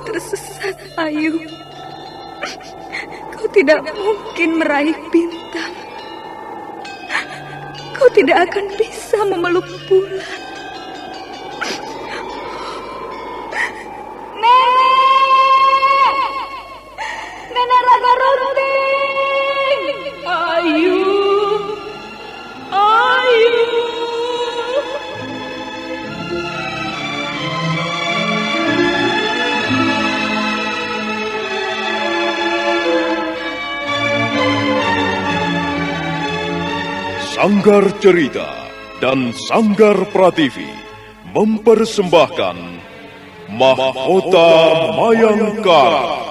tersesat, Ayu. Kau tidak mungkin meraih bintang. Kau tidak akan bisa memeluk bulan. Nenek Raga Runting! Ayu! Ayu! Sanggar Cerita dan Sanggar Prativi mempersembahkan Mahkota Mayangkara.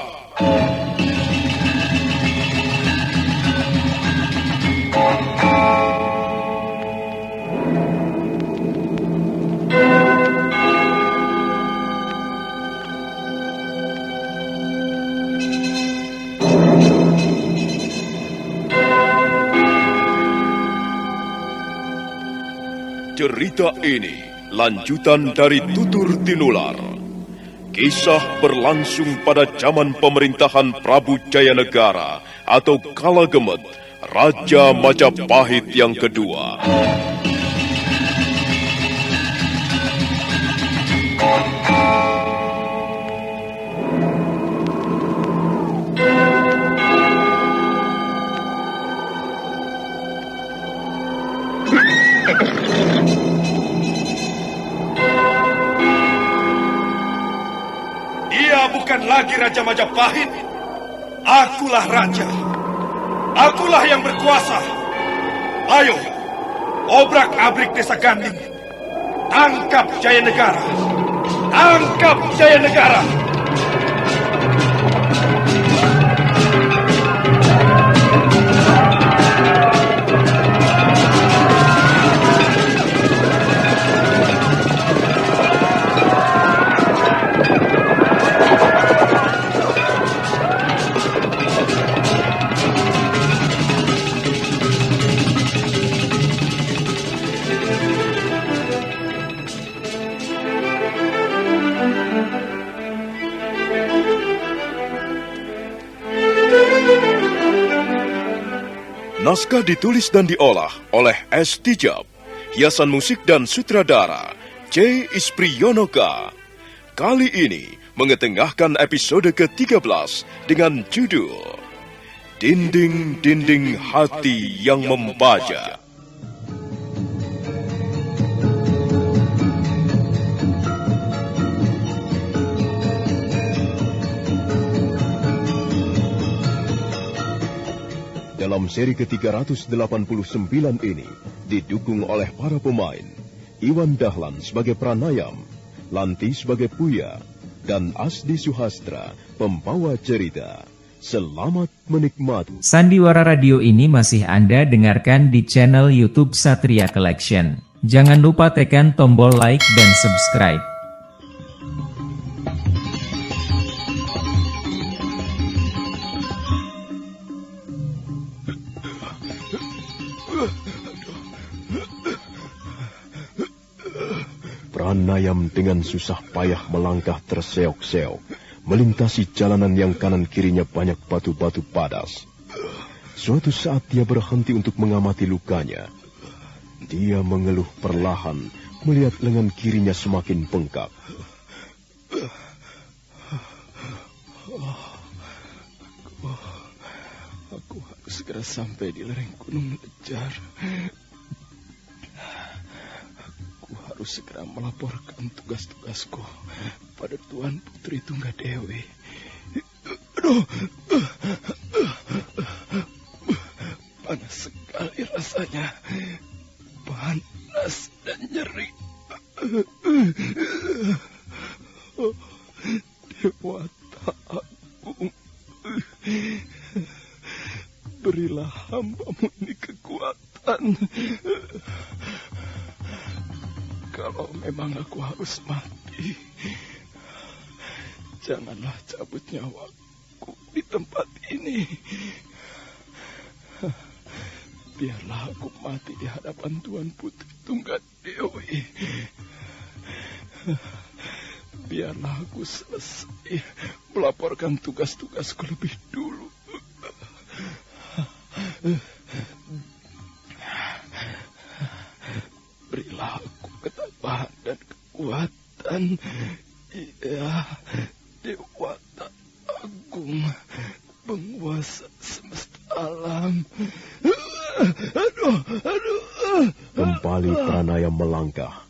Cerita ini lanjutan dari Tutur Tinular. Kisah berlangsung pada zaman pemerintahan Prabu Jayanegara atau Kala Gemet, Raja Majapahit yang kedua. Bukan lagi Raja Majapahit. Akulah raja. Akulah yang berkuasa. Ayo, obrak-abrik desa Ganding. Tangkap Jayanegara. Tangkap Jayanegara. Naskah ditulis dan diolah oleh S. Tijab. Hiasan musik dan sutradara C. Ispriyonoka. Kali ini mengetengahkan episode ke-13 dengan judul Dinding-Dinding Hati yang Membaja. Dalam seri ke-389 ini didukung oleh para pemain Iwan Dahlan sebagai Pranayam, Lanti sebagai Puya, dan Asdi Suhastra pembawa cerita. Selamat menikmati. Sandiwara Radio ini masih Anda dengarkan di channel YouTube Satria Collection. Jangan lupa tekan tombol like dan subscribe. Pranayam dengan susah payah melangkah terseok-seok, melintasi jalanan yang kanan kirinya banyak batu-batu padas. Suatu saat dia berhenti untuk mengamati lukanya. Dia mengeluh perlahan, melihat lengan kirinya semakin bengkak. Aku harus segera sampai di lereng Gunung Lejar. Harus segera melaporkan tugas-tugasku pada Tuan Putri Tunggadewi. Aduh, panas sekali rasanya, panas dan nyeri. Oh, Dewata Agung, berilah hamba-Mu ini kekuatan. Kalau memang aku harus mati, janganlah cabut nyawaku di tempat ini. Biarlah aku mati di hadapan Tuan Putri Tunggadewi. Biarlah aku selesai melaporkan tugas-tugasku lebih dulu. Berilah aku ketabahan dan kekuatan, ya Dewata Agung, penguasa semesta alam. Aduh. Kembali Pranayam melangkah.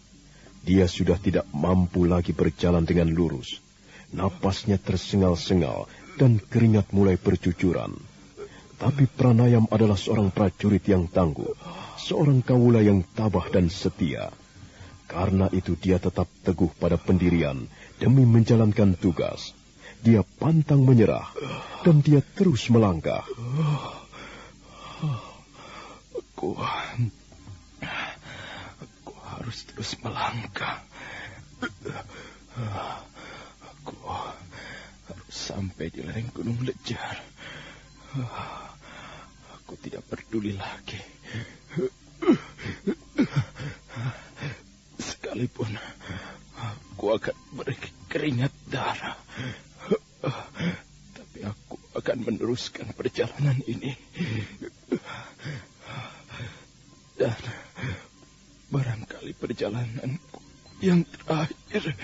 Dia sudah tidak mampu lagi berjalan dengan lurus. Napasnya tersengal-sengal dan keringat mulai bercucuran. Tapi Pranayam adalah seorang prajurit yang tangguh, seorang kawula yang tabah dan setia. Karena itu dia tetap teguh pada pendirian demi menjalankan tugas. Dia pantang menyerah dan dia terus melangkah. Aku harus terus melangkah. Aku harus sampai di lereng Gunung Lejar. Aku tidak peduli lagi. Sekalipun aku akan berkeringat darah, tapi aku akan meneruskan perjalanan ini. Dan barangkali perjalananku yang terakhir.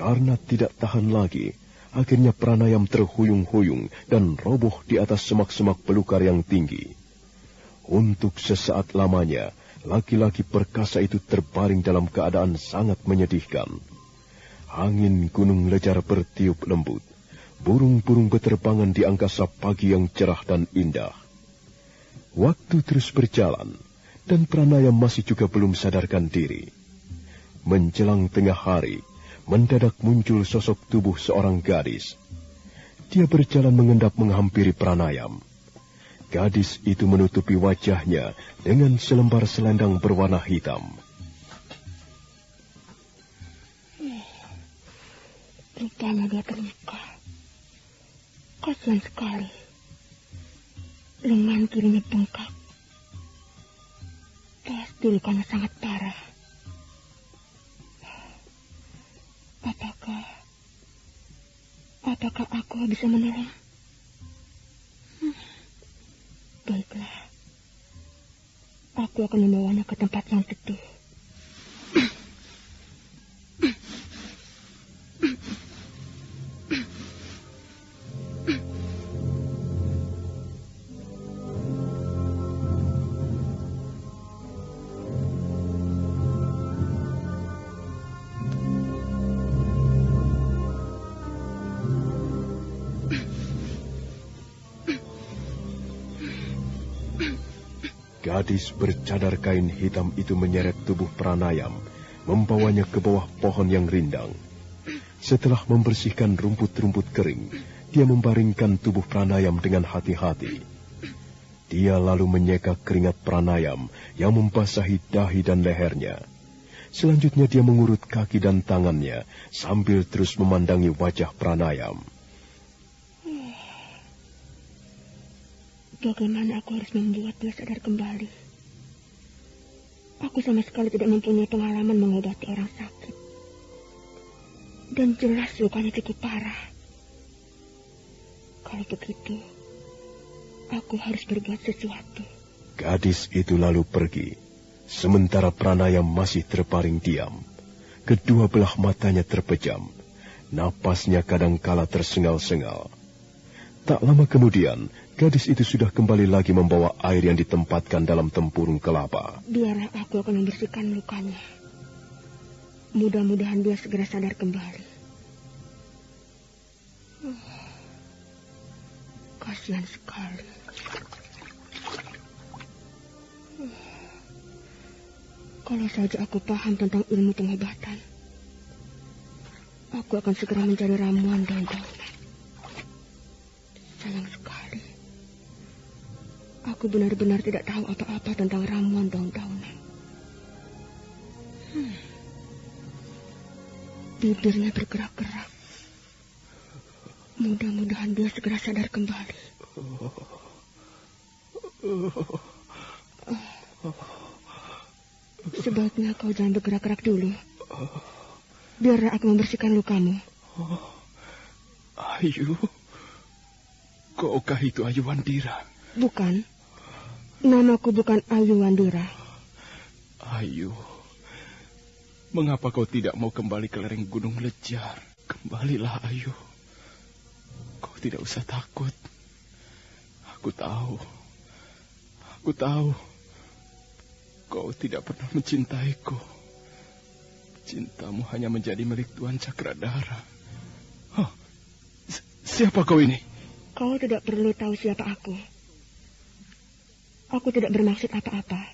Karena tidak tahan lagi, akhirnya Pranayam terhuyung-huyung dan roboh di atas semak-semak belukar yang tinggi. Untuk sesaat lamanya, laki-laki perkasa itu terbaring dalam keadaan sangat menyedihkan. Angin Gunung Lejar bertiup lembut. Burung-burung beterbangan di angkasa pagi yang cerah dan indah. Waktu terus berjalan, dan Pranayam masih juga belum sadarkan diri. Menjelang tengah hari, mendadak muncul sosok tubuh seorang gadis. Dia berjalan mengendap menghampiri Pranayam. Gadis itu menutupi wajahnya dengan selembar selendang berwarna hitam. Rupanya dia terluka. Kasihan sekali. Lengan kirinya bengkak. Pasti lukanya sangat parah. Apakah aku bisa menolong? Baiklah. Aku akan membawanya ke tempat yang teduh. Gadis bercadar kain hitam itu menyeret tubuh Pranayam, membawanya ke bawah pohon yang rindang. Setelah membersihkan rumput-rumput kering, dia membaringkan tubuh Pranayam dengan hati-hati. Dia lalu menyeka keringat Pranayam yang membasahi dahi dan lehernya. Selanjutnya dia mengurut kaki dan tangannya sambil terus memandangi wajah Pranayam. Bagaimana aku harus membuat dia sadar kembali? Aku sama sekali tidak mempunyai pengalaman mengobati orang sakit. Dan jelas lukanya cukup parah. Kalau begitu, aku harus berbuat sesuatu. Gadis itu lalu pergi, sementara Pranayam masih terbaring diam. Kedua belah matanya terpejam, napasnya kadangkala tersengal-sengal. Tak lama kemudian, gadis itu sudah kembali lagi membawa air yang ditempatkan dalam tempurung kelapa. Biarlah aku akan membersihkan lukanya. Mudah-mudahan dia segera sadar kembali. Kasihan sekali. Kalau saja aku paham tentang ilmu pengobatan, aku akan segera mencari ramuan daun-daunan. Sayang sekali, aku benar-benar tidak tahu apa-apa tentang ramuan daun-daunan. Bibirnya bergerak-gerak. Mudah-mudahan dia segera sadar kembali. Sebaiknya kau jangan bergerak-gerak dulu. Biarlah aku membersihkan lukamu. Ayu? Kaukah itu Ayu Wandira? Bukan. Namaku bukan Ayu Wandira. Ayu, mengapa kau tidak mau kembali ke lereng Gunung Lejar? Kembalilah, Ayu. Kau tidak usah takut. Aku tahu. Kau tidak pernah mencintaiku. Cintamu hanya menjadi milik Tuan Cakradara. Siapa kau ini? Kau tidak perlu tahu siapa aku. Aku tidak bermaksud apa-apa.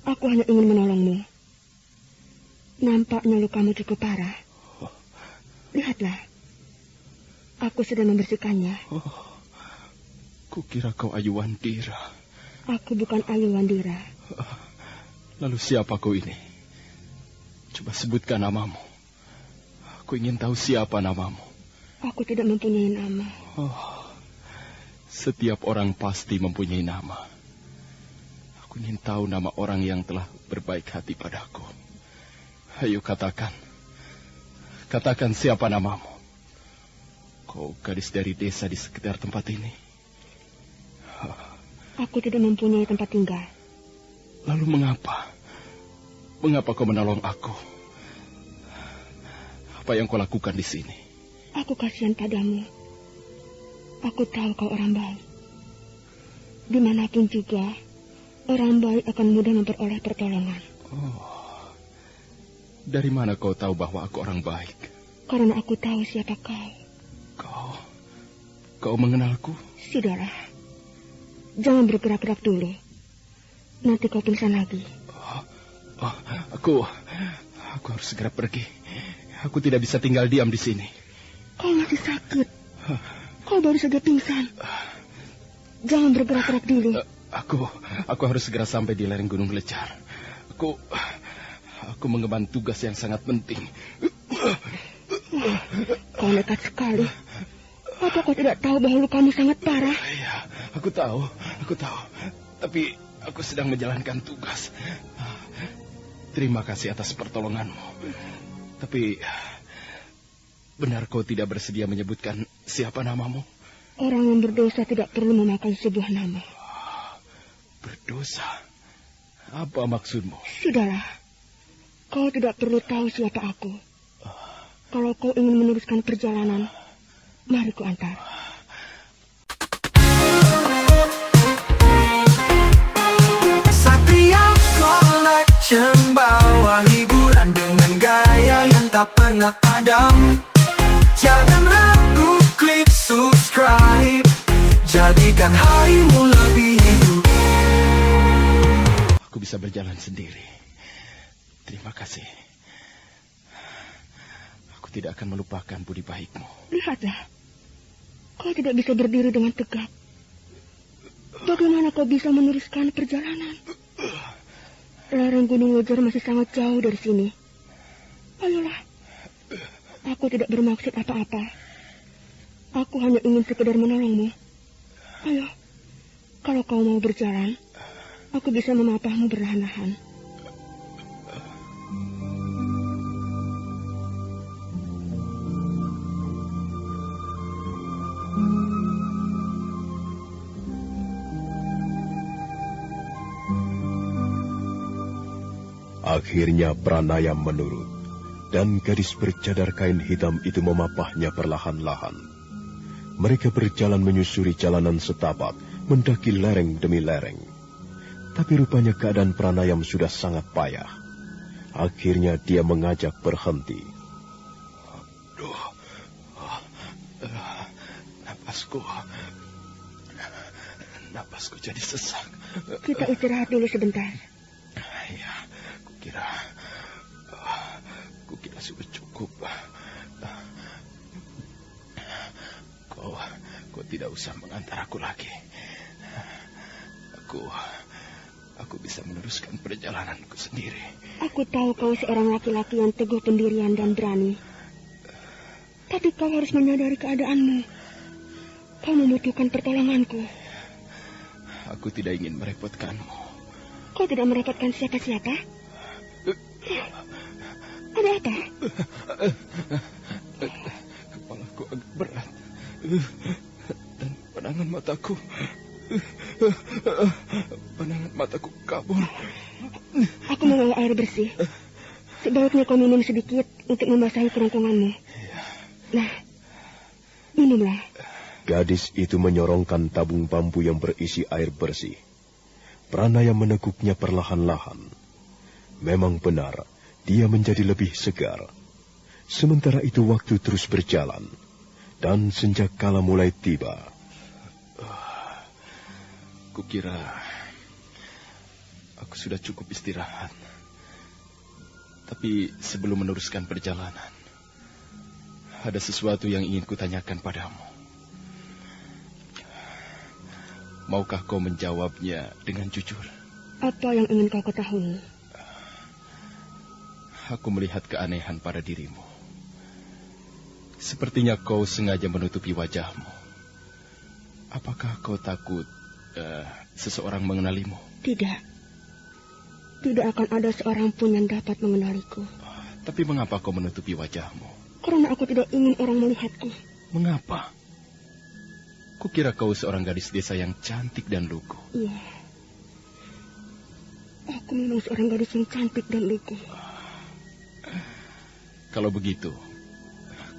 Aku hanya ingin menolongmu. Nampaknya lukamu cukup parah. Lihatlah. Aku sedang membersihkannya. Kukira kau Ayu Wandira. Aku bukan Ayu Wandira. Lalu siapa kau ini? Coba sebutkan namamu. Aku ingin tahu siapa namamu. Aku tidak mempunyai nama. Setiap orang pasti mempunyai nama. Aku ingin tahu nama orang yang telah berbaik hati padaku. Ayo katakan. Katakan siapa namamu. Kau gadis dari desa di sekitar tempat ini. Aku tidak mempunyai tempat tinggal. Lalu mengapa? Mengapa kau menolong aku? Apa yang kau lakukan di sini? Aku kasihan padamu. Aku tahu kau orang baik. Dimanapun juga, orang baik akan mudah memperoleh pertolongan. Dari mana kau tahu bahwa aku orang baik? Karena aku tahu siapa kau. Kau mengenalku? Sudahlah. Jangan bergerak-gerak dulu. Nanti kau pingsan lagi. Aku harus segera pergi. Aku tidak bisa tinggal diam di sini. Kau masih sakit. Kau baru saja pingsan. Jangan bergerak-gerak dulu. Aku harus segera sampai di lereng Gunung Lejar. Aku mengemban tugas yang sangat penting. Kau nekat sekali. Apa kau tidak tahu bahwa lukamu sangat parah? Iya, aku tahu. Tapi aku sedang menjalankan tugas. Terima kasih atas pertolonganmu. Tapi benar kau tidak bersedia menyebutkan siapa namamu? Orang yang berdosa tidak perlu memakai sebuah nama. Berdosa? Apa maksudmu? Sudahlah. Kau tidak perlu tahu siapa aku. Kalau kau ingin meneruskan perjalanan, mari ku antar. Satria Collection bawa hiburan dengan gaya yang tak pernah padam. Jangan ragu, klik subscribe. Jadikan harimu lebih hidup. Aku bisa berjalan sendiri. Terima kasih. Aku tidak akan melupakan budi baikmu. Lihatlah. Kau tidak bisa berdiri dengan tegak. Bagaimana kau bisa meneruskan perjalanan? Lereng Gunung Lejar masih sangat jauh dari sini. Ayolah. Aku tidak bermaksud apa-apa. Aku hanya ingin sekedar menolongmu. Ayo. Kalau kau mau berjalan, aku bisa memapahmu perlahan-lahan. Akhirnya Pranaya menurut, dan gadis bercadar kain hitam itu memapahnya perlahan-lahan. Mereka berjalan menyusuri jalanan setapak, mendaki lereng demi lereng. Tapi rupanya keadaan Pranayam sudah sangat payah. Akhirnya dia mengajak berhenti. Napasku jadi sesak. Kita istirahat dulu sebentar. Ya, Kukira sudah cukup. Kau tidak usah mengantar aku lagi. Aku bisa meneruskan perjalananku sendiri. Aku tahu kau seorang laki-laki yang teguh pendirian dan berani. Tapi kau harus menyadari keadaanmu. Kau membutuhkan pertolonganku. Aku tidak ingin merepotkanmu. Kau tidak merepotkan siapa-siapa? Ada apa? Kepalaku agak berat. Dan pandangan mataku kabur. Aku membawa air bersih. Sebaiknya kau minum sedikit untuk membasahi kerongkonganmu. Nah, minumlah. Gadis itu menyorongkan tabung bambu yang berisi air bersih. Pranaya meneguknya perlahan-lahan. Memang benar, dia menjadi lebih segar. Sementara itu waktu terus berjalan, dan senjakala mulai tiba. Kukira aku sudah cukup istirahat. Tapi sebelum meneruskan perjalanan, ada sesuatu yang ingin kutanyakan padamu. Maukah kau menjawabnya dengan jujur? Apa yang ingin kau ketahui? Aku melihat keanehan pada dirimu. Sepertinya kau sengaja menutupi wajahmu. Apakah kau takut seseorang mengenalimu? Tidak. Tidak akan ada seorang pun yang dapat mengenaliku. Tapi mengapa kau menutupi wajahmu? Karena aku tidak ingin orang melihatku. Mengapa? Kukira kau seorang gadis desa yang cantik dan lugu. Iya. Aku memang seorang gadis yang cantik dan lugu. Kalau begitu,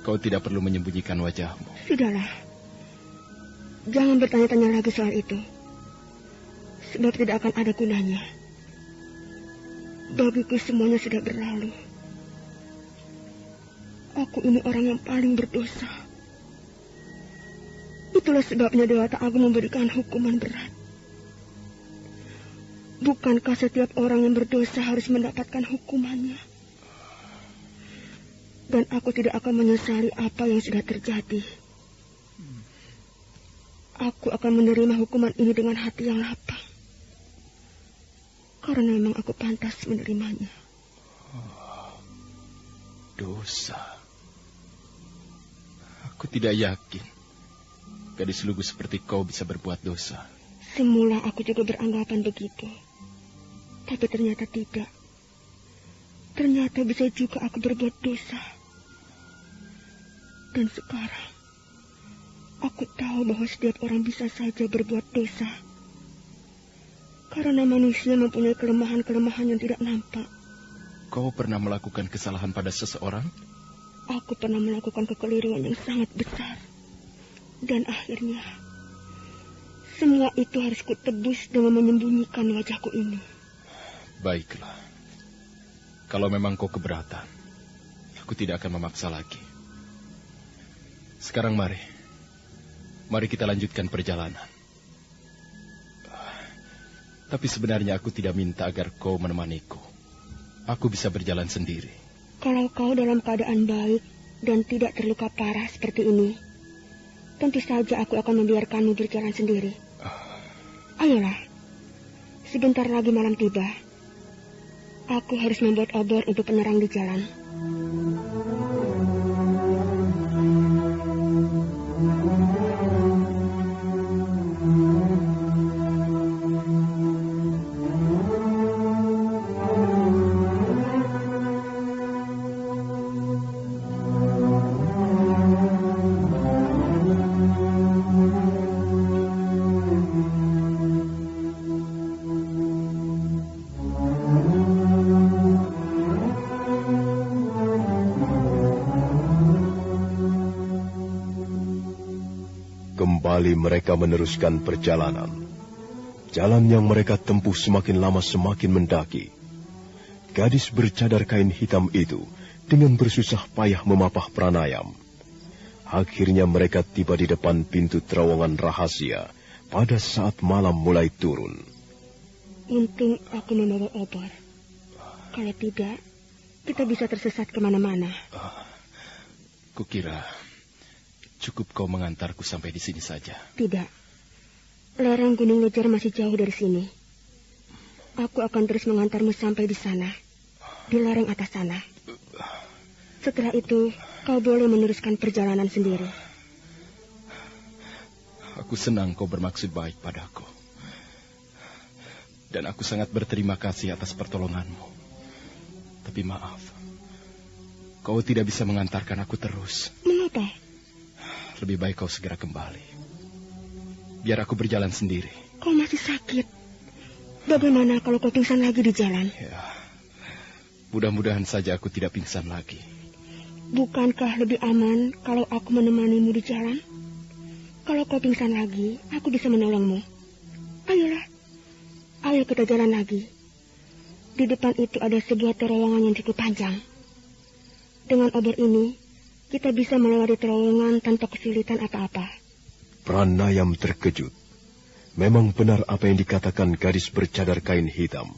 kau tidak perlu menyembunyikan wajahmu. Sudahlah. Jangan bertanya-tanya lagi soal itu. Sebab tidak akan ada gunanya. Bagiku semuanya sudah berlalu. Aku ini orang yang paling berdosa. Itulah sebabnya Dewata Agung memberikan hukuman berat. Bukankah setiap orang yang berdosa harus mendapatkan hukumannya? Dan aku tidak akan menyesali apa yang sudah terjadi. Aku akan menerima hukuman ini dengan hati yang lapang. Karena memang aku pantas menerimanya. Dosa. Aku tidak yakin gadis lugu seperti kau bisa berbuat dosa. Semula aku juga beranggapan begitu. Tapi ternyata tidak. Ternyata bisa juga aku berbuat dosa. Dan sekarang, aku tahu bahwa setiap orang bisa saja berbuat dosa. Karena manusia mempunyai kelemahan-kelemahan yang tidak nampak. Kau pernah melakukan kesalahan pada seseorang? Aku pernah melakukan kekeliruan yang sangat besar. Dan akhirnya, semua itu harus kutebus dengan menyembunyikan wajahku ini. Baiklah. Kalau memang kau keberatan, aku tidak akan memaksa lagi. Sekarang mari kita lanjutkan perjalanan. Tapi sebenarnya aku tidak minta agar kau menemaniku. Aku bisa berjalan sendiri. Kalau kau dalam keadaan baik dan tidak terluka parah seperti ini, tentu saja aku akan membiarkanmu berjalan sendiri. Ayolah, sebentar lagi malam tiba. Aku harus membuat obor untuk penerang di jalan. Kembali mereka meneruskan perjalanan. Jalan yang mereka tempuh semakin lama semakin mendaki. Gadis bercadar kain hitam itu dengan bersusah payah memapah pranayam. Akhirnya mereka tiba di depan pintu terowongan rahasia pada saat malam mulai turun. Untung aku membawa obor. Kalau tidak, kita bisa tersesat kemana-mana. Kukira cukup kau mengantarku sampai di sini saja. Tidak. Lereng Gunung Lejar masih jauh dari sini. Aku akan terus mengantarmu sampai di sana. Di lereng atas sana. Setelah itu, kau boleh meneruskan perjalanan sendiri. Aku senang kau bermaksud baik padaku. Dan aku sangat berterima kasih atas pertolonganmu. Tapi maaf, kau tidak bisa mengantarkan aku terus. Mengapa? Lebih baik kau segera kembali. Biar aku berjalan sendiri. Kau masih sakit. Bagaimana kalau kau pingsan lagi di jalan? Ya, mudah-mudahan saja aku tidak pingsan lagi. Bukankah lebih aman kalau aku menemanimu di jalan? Kalau kau pingsan lagi, aku bisa menolongmu. Ayolah, ayo kita jalan lagi. Di depan itu ada sebuah terowongan yang cukup panjang. Dengan obor ini, kita bisa melewati terowongan tanpa kesulitan apa-apa. Pranayam terkejut. Memang benar apa yang dikatakan gadis bercadar kain hitam.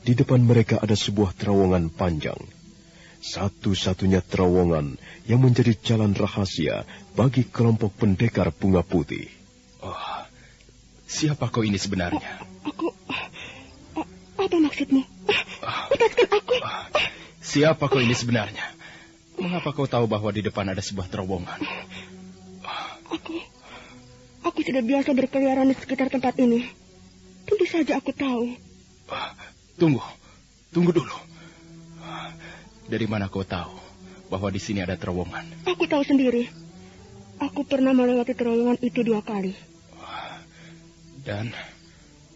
Di depan mereka ada sebuah terowongan panjang. Satu-satunya terowongan yang menjadi jalan rahasia bagi kelompok pendekar bunga putih. Oh, siapa kau ini sebenarnya? Apa maksudmu? Lepaskan aku. Siapa kau ini sebenarnya? Mengapa kau tahu bahwa di depan ada sebuah terowongan? Aku sudah biasa berkeliaran di sekitar tempat ini. Tentu saja aku tahu. Tunggu dulu. Dari mana kau tahu bahwa di sini ada terowongan? Aku tahu sendiri. Aku pernah melewati terowongan itu 2 kali. Dan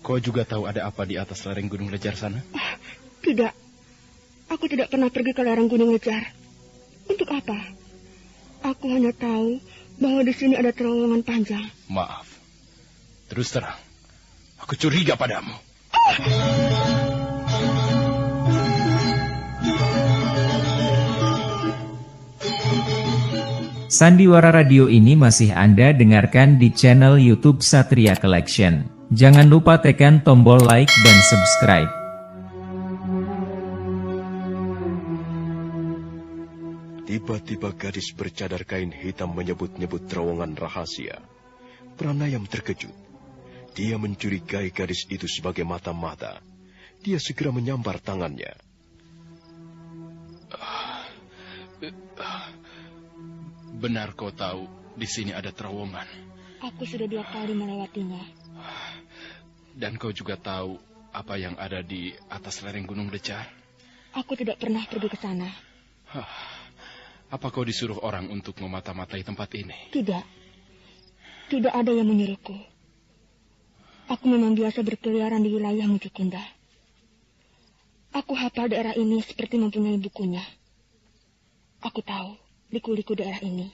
kau juga tahu ada apa di atas lereng Gunung Lejar sana? Tidak. Aku tidak pernah pergi ke lereng Gunung Lejar. Untuk apa? Aku hanya tahu bahwa di sini ada terowongan panjang. Maaf. Terus terang, aku curiga padamu. Sandiwara Radio ini masih Anda dengarkan di channel YouTube Satria Collection. Jangan lupa tekan tombol like dan subscribe. Tiba-tiba gadis bercadar kain hitam menyebut-nyebut terowongan rahasia. Pranayam terkejut. Dia mencurigai gadis itu sebagai mata-mata. Dia segera menyambar tangannya. Benar kau tahu di sini ada terowongan. Aku sudah 2 kali melewatinya. Dan kau juga tahu apa yang ada di atas lereng Gunung Lejar? Aku tidak pernah pergi ke sana. Apa kau disuruh orang untuk memata-matai tempat ini? Tidak. Tidak ada yang menyuruhku. Aku memang biasa berkeliaran di wilayah Mujukunda. Aku hafal daerah ini seperti mempunyai bukunya. Aku tahu liku-liku daerah ini.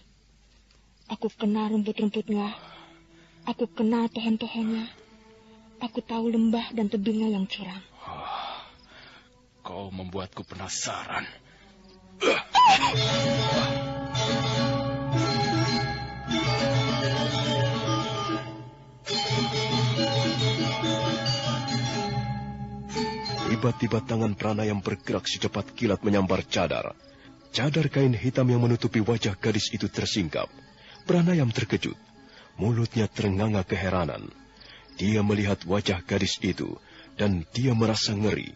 Aku kenal rumput-rumputnya. Aku kenal pohon-pohonnya. Aku tahu lembah dan tebingnya yang curam. Kau membuatku penasaran. Tiba-tiba tangan Pranayam bergerak secepat kilat menyambar cadar. Cadar kain hitam yang menutupi wajah gadis itu tersingkap. Pranayam terkejut. Mulutnya ternganga keheranan. Dia melihat wajah gadis itu, dan dia merasa ngeri.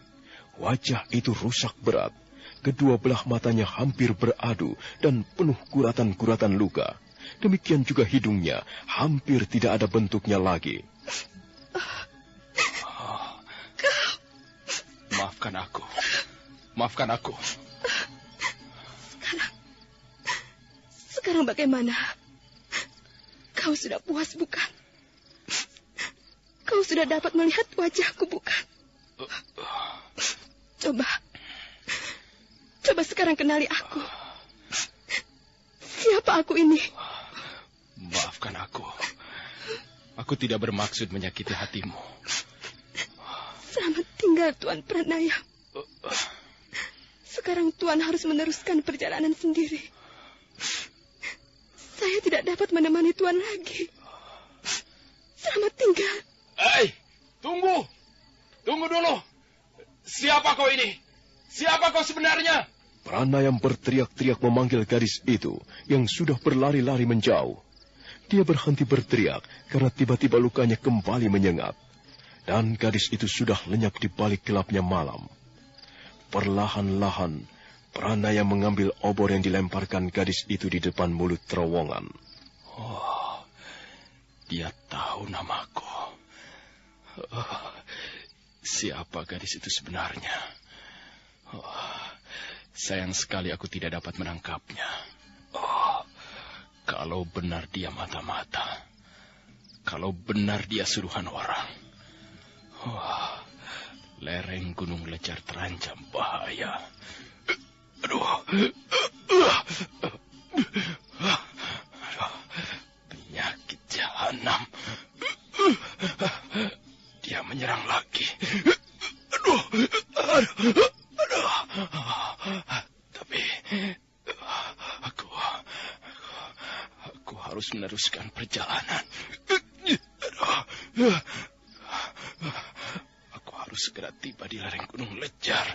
Wajah itu rusak berat. Kedua belah matanya hampir beradu dan penuh guratan-guratan luka. Demikian juga hidungnya, hampir tidak ada bentuknya lagi. Maafkan aku. Maafkan aku. Sekarang bagaimana? Kau sudah puas, bukan? Kau sudah dapat melihat wajahku, bukan? Coba sekarang kenali aku. Siapa aku ini? Maafkan aku. Aku tidak bermaksud menyakiti hatimu. Selamat tinggal, Tuan Pranayam. Sekarang Tuan harus meneruskan perjalanan sendiri. Saya tidak dapat menemani Tuan lagi. Selamat tinggal. Hei, tunggu. Tunggu dulu. Siapa kau ini? Siapa kau sebenarnya? Pranayam berteriak-teriak memanggil gadis itu yang sudah berlari-lari menjauh. Dia berhenti berteriak karena tiba-tiba lukanya kembali menyengat. Dan gadis itu sudah lenyap di balik gelapnya malam. Perlahan-lahan, Pranayam mengambil obor yang dilemparkan gadis itu di depan mulut terowongan. Oh, dia tahu namaku. Siapa gadis itu sebenarnya? Sayang sekali aku tidak dapat menangkapnya. Kalau benar dia mata-mata, kalau benar dia suruhan orang, lereng Gunung Lejar terancam bahaya. Penyakit jahanam. Dia menyerang lagi. Tapi aku harus meneruskan perjalanan. Aku harus segera tiba di lereng Gunung Lejar.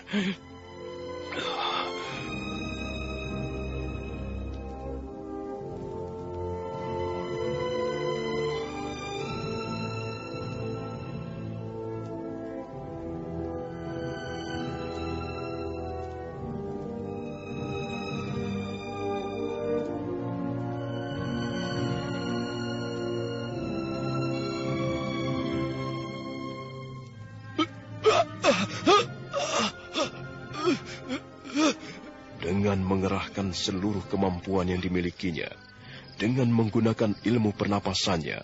Dengan mengerahkan seluruh kemampuan yang dimilikinya, dengan menggunakan ilmu pernapasannya,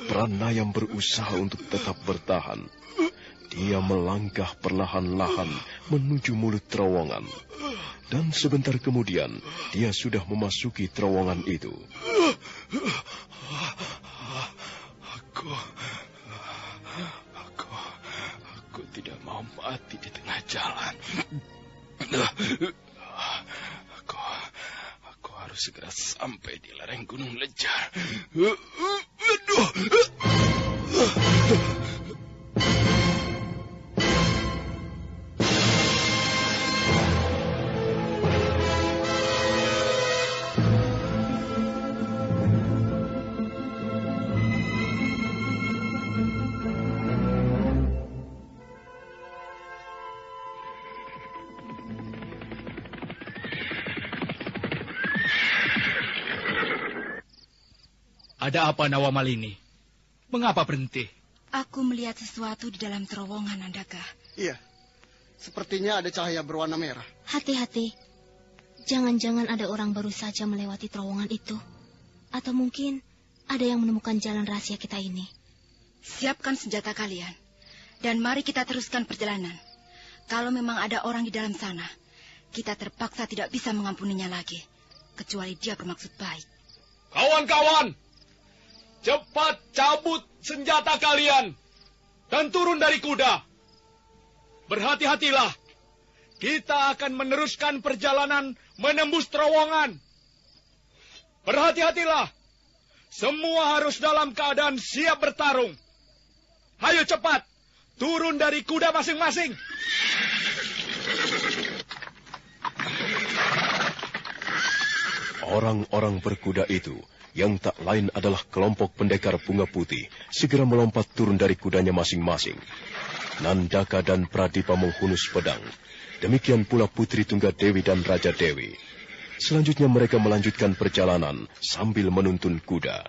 Pranayam berusaha untuk tetap bertahan. Dia melangkah perlahan-lahan menuju mulut terowongan. Dan sebentar kemudian, dia sudah memasuki terowongan itu. Aku tidak mau mati di tengah jalan. Aku harus segera sampai di lereng Gunung Lejar. Ada apa Nawamalini? Mengapa berhenti? Aku melihat sesuatu di dalam terowongan, Andaka. Iya, sepertinya ada cahaya berwarna merah. Hati-hati. Jangan-jangan ada orang baru saja melewati terowongan itu. Atau mungkin ada yang menemukan jalan rahasia kita ini. Siapkan senjata kalian. Dan mari kita teruskan perjalanan. Kalau memang ada orang di dalam sana, kita terpaksa tidak bisa mengampuninya lagi. Kecuali dia bermaksud baik. Kawan-kawan! Cepat cabut senjata kalian dan turun dari kuda. Berhati-hatilah. Kita akan meneruskan perjalanan menembus terowongan. Berhati-hatilah. Semua harus dalam keadaan siap bertarung. Ayo cepat, turun dari kuda masing-masing. Orang-orang berkuda itu, yang tak lain adalah kelompok pendekar bunga putih, segera melompat turun dari kudanya masing-masing. Nandaka dan Pradipa menghunus pedang. Demikian pula Putri Tunggadewi dan Raja Dewi. Selanjutnya mereka melanjutkan perjalanan sambil menuntun kuda.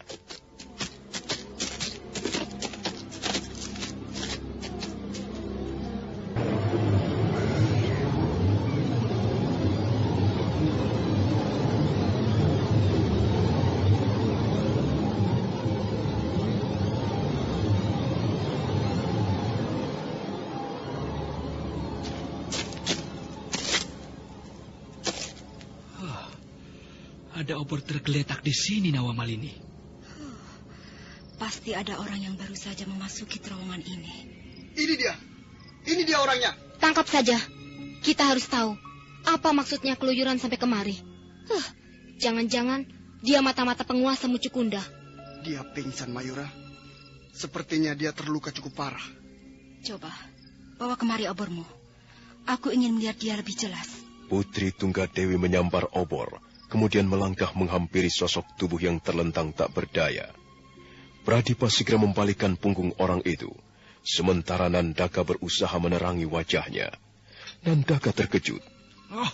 Ada obor tergeletak di sini, Nawamalini. Pasti ada orang yang baru saja memasuki terowongan ini. Ini dia orangnya. Tangkap saja. Kita harus tahu apa maksudnya keluyuran sampai kemari. Jangan-jangan dia mata-mata penguasa Mucukunda. Dia pingsan, Mayura. Sepertinya dia terluka cukup parah. Coba, bawa kemari obormu. Aku ingin melihat dia lebih jelas. Putri Tunggadewi menyambar obor, kemudian melangkah menghampiri sosok tubuh yang terlentang tak berdaya. Pradipa segera membalikkan punggung orang itu, sementara Nandaka berusaha menerangi wajahnya. Nandaka terkejut. Oh,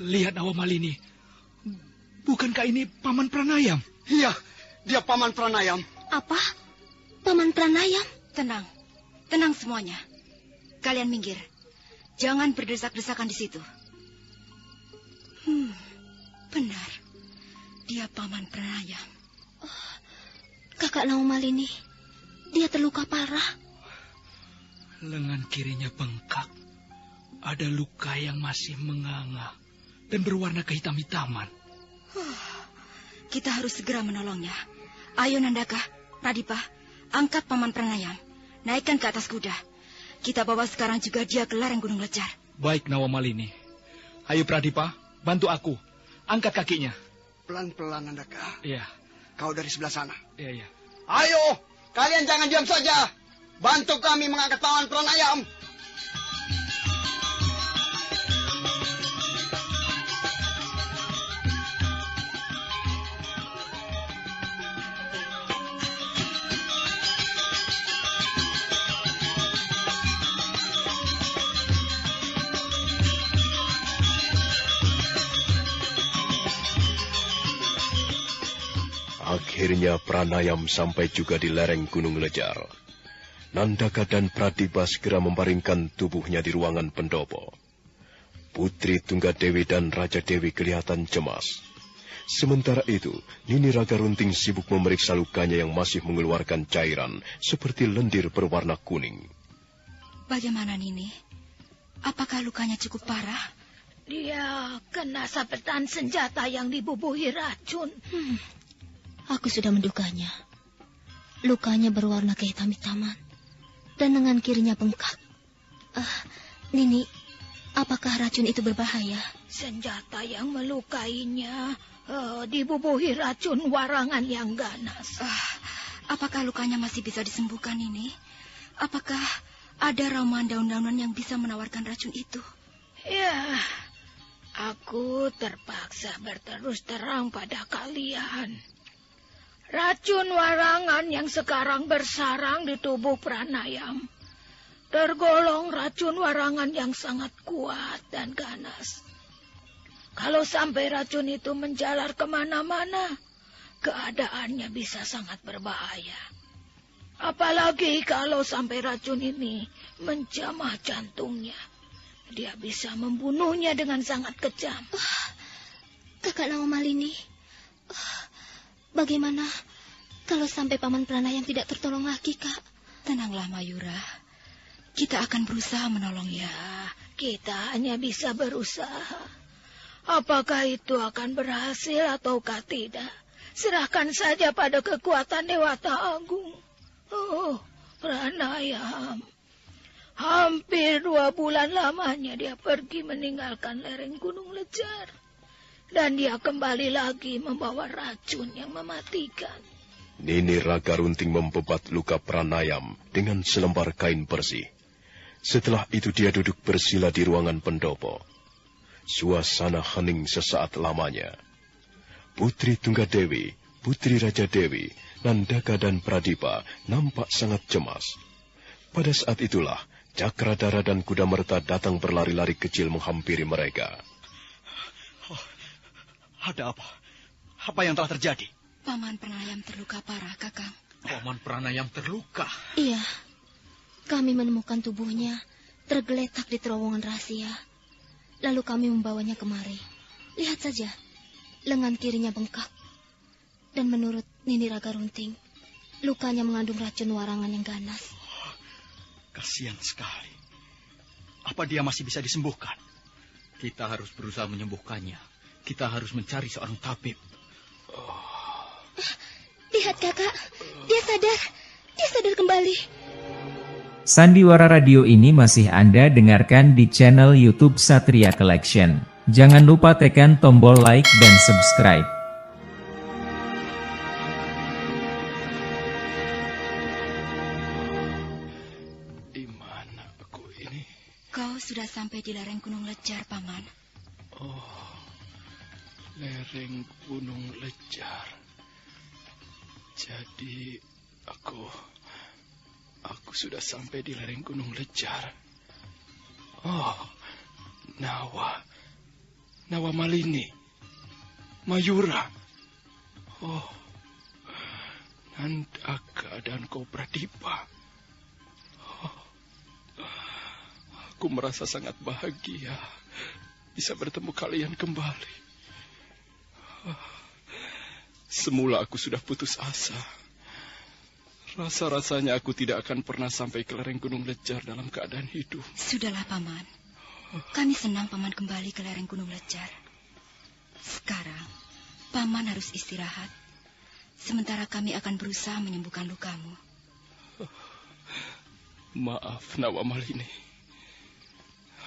lihat Nawa Malini. Bukankah ini Paman Pranayam? Iya, dia Paman Pranayam. Apa? Paman Pranayam? Tenang, tenang semuanya. Kalian minggir. Jangan berdesak-desakan di situ. Benar. Dia Paman Pranayam. Kakak Naumalini, dia terluka parah. Lengan kirinya bengkak. Ada luka yang masih menganga dan berwarna kehitam-hitaman. Kita harus segera menolongnya. Ayo Nandaka, Pradipa, angkat Paman Pranayam. Naikkan ke atas kuda. Kita bawa sekarang juga dia ke lereng Gunung Lejar. Baik Nawa Malini. Ayo Pradipa, bantu aku. Angkat kakinya. Pelan-pelan, Nandaka. Iya. Kau dari sebelah sana. Iya, iya. Ayo, kalian jangan diam saja. Bantu kami mengangkat Paman Pranayam. Akhirnya Pranayam sampai juga di lereng Gunung Lejar. Nandaka dan Pradipa segera membaringkan tubuhnya di ruangan pendopo. Putri Tunggadewi dan Raja Dewi kelihatan cemas. Sementara itu, Nini Raga Runting sibuk memeriksa lukanya yang masih mengeluarkan cairan seperti lendir berwarna kuning. Bagaimana Nini? Apakah lukanya cukup parah? Dia kena sabetan senjata yang dibubuhi racun. Aku sudah menduganya. Lukanya berwarna kehitam-hitaman dan lengan kirinya bengkak. Nini, apakah racun itu berbahaya? Senjata yang melukainya dibubuhi racun warangan yang ganas. Apakah lukanya masih bisa disembuhkan ini? Apakah ada ramuan daun-daunan yang bisa menawarkan racun itu? Ya, aku terpaksa berterus terang pada kalian. Racun warangan yang sekarang bersarang di tubuh Pranayam tergolong racun warangan yang sangat kuat dan ganas. Kalau sampai racun itu menjalar kemana-mana, keadaannya bisa sangat berbahaya. Apalagi kalau sampai racun ini menjamah jantungnya. Dia bisa membunuhnya dengan sangat kejam. Kakak Naumalini, bagaimana kalau sampai Paman Pranayam tidak tertolong lagi, Kak? Tenanglah, Mayura. Kita akan berusaha menolongnya. Kita hanya bisa berusaha. Apakah itu akan berhasil ataukah tidak? Serahkan saja pada kekuatan Dewata Agung. Oh, Pranayam. Hampir 2 bulan lamanya dia pergi meninggalkan lereng Gunung Lejar. Dan dia kembali lagi membawa racun yang mematikan. Nini Raga Runting membebat luka Pranayam dengan selembar kain bersih. Setelah itu dia duduk bersila di ruangan pendopo. Suasana hening sesaat lamanya. Putri Tunggadewi, Putri Raja Dewi, Nandaka dan Pradipa nampak sangat cemas. Pada saat itulah, Cakradara dan Kuda Merta datang berlari-lari kecil menghampiri mereka. Ada apa? Apa yang telah terjadi? Paman Pranayam terluka parah, Kakang. Paman Pranayam terluka? Iya. Kami menemukan tubuhnya tergeletak di terowongan rahasia. Lalu kami membawanya kemari. Lihat saja, lengan kirinya bengkak. Dan menurut Nini Raga Runting, lukanya mengandung racun warangan yang ganas. Kasihan sekali. Apa dia masih bisa disembuhkan? Kita harus berusaha menyembuhkannya. Kita harus mencari seorang tabib. Lihat kakak, dia sadar. Dia sadar kembali. Sandiwara Radio ini masih Anda dengarkan di channel YouTube Satria Collection. Jangan lupa tekan tombol like dan subscribe. Di mana aku ini? Kau sudah sampai di lereng Gunung Lejar, Paman. Oh, lereng Gunung Lejar. Jadi aku sudah sampai di lereng Gunung Lejar. Oh, Nawa Malini, Mayura. Oh, Nandaka dan Kobra Dipa. Aku merasa sangat bahagia bisa bertemu kalian kembali. Semula aku sudah putus asa. Rasa-rasanya aku tidak akan pernah sampai ke lereng Gunung Lejar dalam keadaan hidup. Sudahlah, Paman. Kami senang Paman kembali ke lereng Gunung Lejar. Sekarang, Paman harus istirahat. Sementara kami akan berusaha menyembuhkan lukamu. Maaf, Nawa Malini.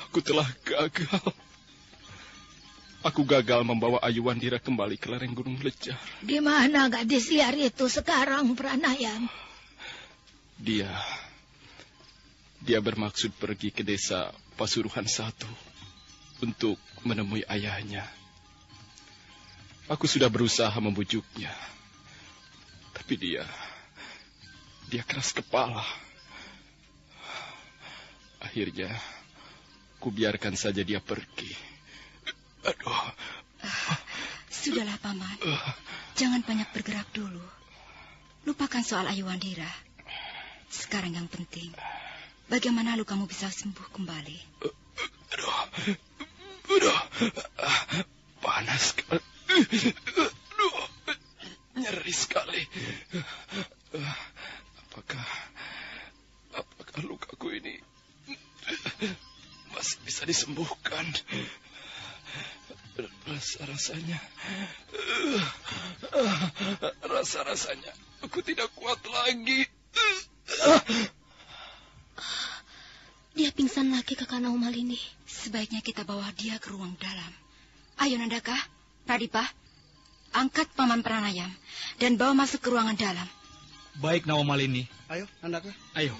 Aku telah gagal. Aku gagal membawa Ayu Wandira kembali ke lereng Gunung Lejar. Di mana gadis liar itu sekarang, Pranayam? Dia bermaksud pergi ke desa Pasuruhan 1 untuk menemui ayahnya. Aku sudah berusaha membujuknya. Tapi dia keras kepala. Akhirnya ku biarkan saja dia pergi. Aduh. Sudahlah, Paman. Jangan banyak bergerak dulu. Lupakan soal Ayu Wandira. Sekarang yang penting, bagaimana lukamu bisa sembuh kembali? Aduh. Panas sekali. Aduh. Nyeri sekali. Apakah lukaku ini masih bisa disembuhkan? Rasa-rasanya aku tidak kuat lagi. Dia pingsan lagi, Kakak Naumal ini. Sebaiknya kita bawa dia ke ruang dalam. Ayo, Nandaka, Pradipa, angkat Paman Pranayam dan bawa masuk ke ruangan dalam. Baik, Nawa Malini. Ayo, Nandaka. Ayo.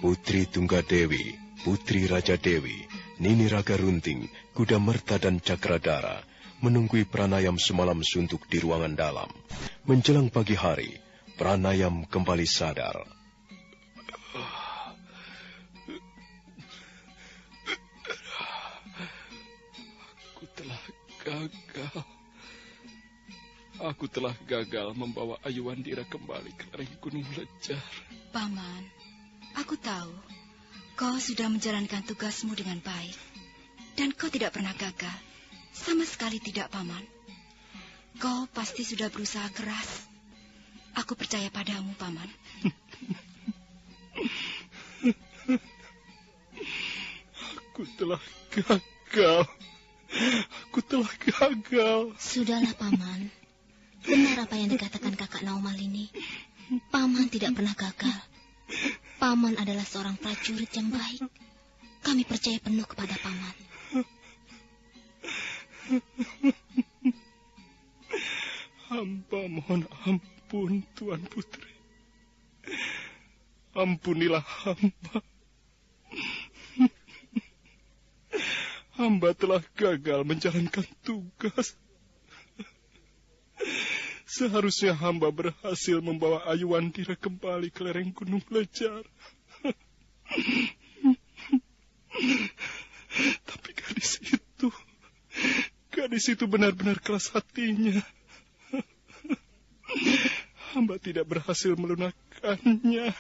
Putri Tunggadewi, Putri Raja Dewi, Nini Raga Runting, Kuda Merta dan Cakradara menunggui Pranayam semalam suntuk di ruangan dalam. Menjelang pagi hari, Pranayam kembali sadar. Aku telah gagal membawa Ayu Wandira kembali ke lereng Gunung Lejar. Paman, aku tahu kau sudah menjalankan tugasmu dengan baik. Dan kau tidak pernah gagal. Sama sekali tidak, Paman. Kau pasti sudah berusaha keras. Aku percaya padamu, Paman. Aku telah gagal. Sudahlah, Paman. Benar apa yang dikatakan Kakak Naumal ini. Paman tidak pernah gagal. Paman adalah seorang prajurit yang baik. Kami percaya penuh kepada Paman. Hamba mohon ampun, Tuan Putri. Ampunilah hamba. Hamba telah gagal menjalankan tugas. Seharusnya hamba berhasil membawa Ayu Wandira kembali ke lereng Gunung Lejar. Tapi gadis itu benar-benar keras hatinya. Hamba tidak berhasil melunakkannya.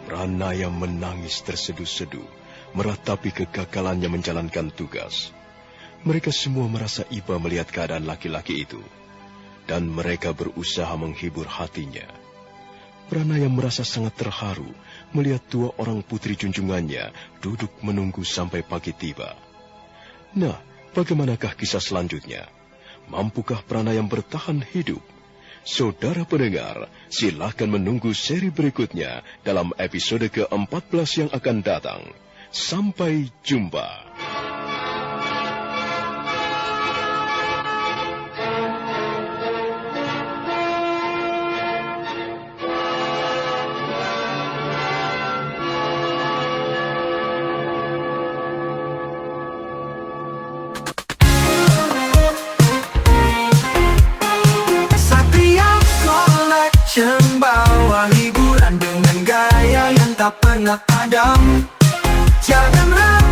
Pranaya menangis terseduh-seduh, meratapi kegagalannya menjalankan tugas. Mereka semua merasa iba melihat keadaan laki-laki itu, dan mereka berusaha menghibur hatinya. Pranaya merasa sangat terharu melihat dua orang putri junjungannya duduk menunggu sampai pagi tiba. Nah, bagaimanakah kisah selanjutnya? Mampukah Pranaya bertahan hidup? Saudara pendengar, silakan menunggu seri berikutnya dalam episode ke-14 yang akan datang. Sampai jumpa. Bawa hiburan dengan gaya yang tak pernah padam. Jangan ragu.